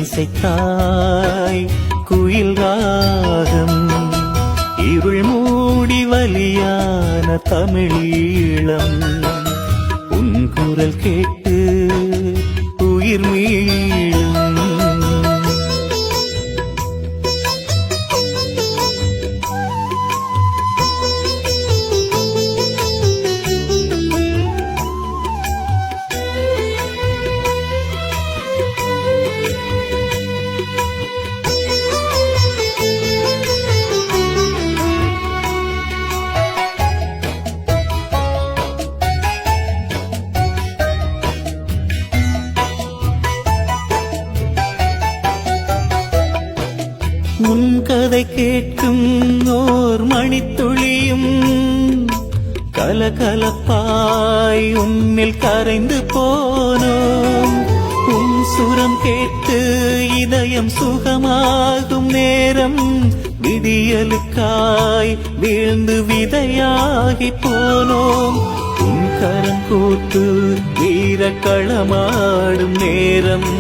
இசைத்தாய் குயில் ராகம் இருள் மூடி வலியான தமிழீழம் உன் குரல் கேட்டு உயிர் மீளும். உன் கதை கேட்கும் ஓர் மணித்துளியும் கலகலப்பாய் உன்னில் கரைந்து போனோம். உன் சுரம் கேட்டு இதயம் சுகமாகும் நேரம் விடியலுக்காய் வீழ்ந்து விதையாகி போனோம். உன் கரம் கூத்து வீரக்களமாடும் நேரம்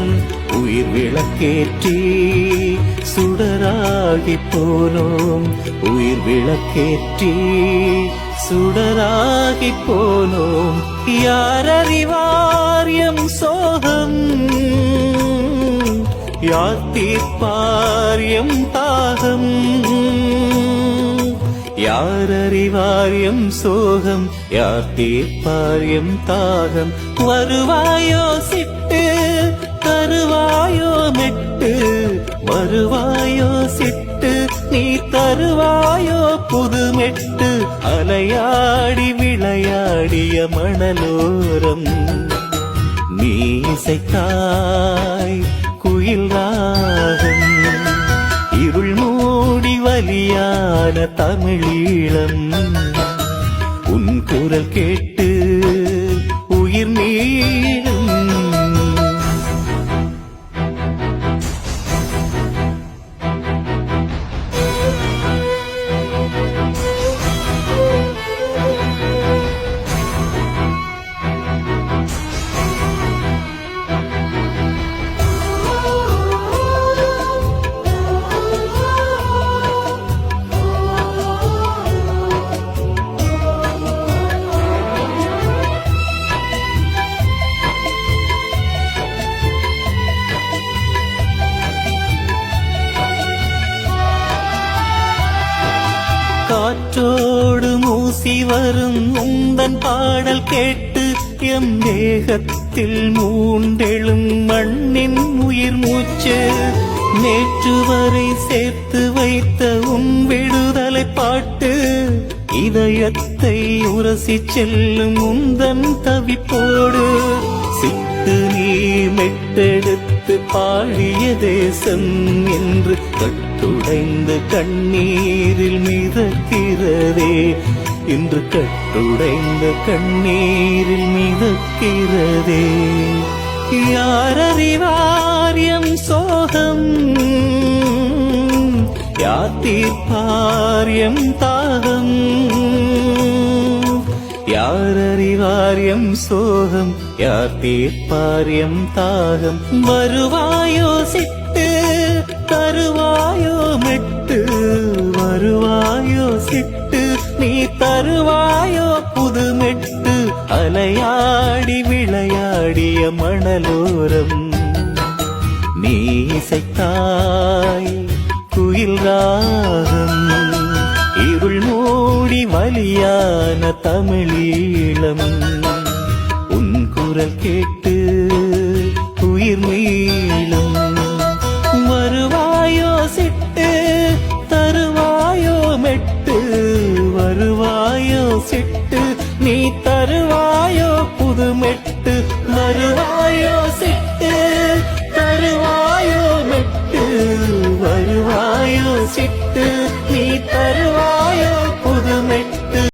உயிர் விளக்கேற்றி சுடராகி போனோம். உயிர் விளக்கேற்றி சுடராகி போனோம். யார் அறிவார் எம் சோகம், யார் தீர்ப்பார் எம் தாகம். யார் அறிவார் எம் சோகம், யார் தீர்ப்பார் எம் தாகம். வருவாயோ சிட்டு தருவாயோ மெட்டு, வருவாயோ சிட்டு நீ தருவாயோ புது மெட்டு. அலையாடி விளையாடிய மணலோரம் நீ இசைத்தாய் குயில் ராகம் இருள் மூடி வலியான தமிழீழம் உன் குரல் கேட்டு உயிர் மீளும். காற்றோடு மூசி வரும் உந்தன் பாடல் கேட்டு எம் தேகத்தில் மூண்டெழும் மண்ணின் உயிர் மூச்சு. நேற்று வரை சேர்த்து வைத்த உன் விடுதலை பாட்டு இதயத்தை உரசி செல்லும் உந்தன் தவிப்போடு. சிட்டு நீ மெட்டெடுத்து பாடிய தேசம் என்று கட்டுடைந்த கண்ணீரில் மிதக்கிறதே, இன்று கட்டுடைந்த கண்ணீரில் மிதக்கிறதே. யார் அறிவார் எம் சோகம், யார் தீர்ப்பார் எம் தாகம். யார் அறிவார் எம் சோகம், யார் தீர்ப்பார் எம் தாகம். வருவாயோ சிட்டு தருவாயோ மெட்டு, வருவாயோ சிட்டு நீ தருவாயோ புது மெட்டு. அலையாடி விளையாடிய மணலோரம் நீ இசைத்தாய் குயில் ராகம் இருள் மூடி வலியான தமிழீழம் உன் குரல் கேட்டு உயிர் மீ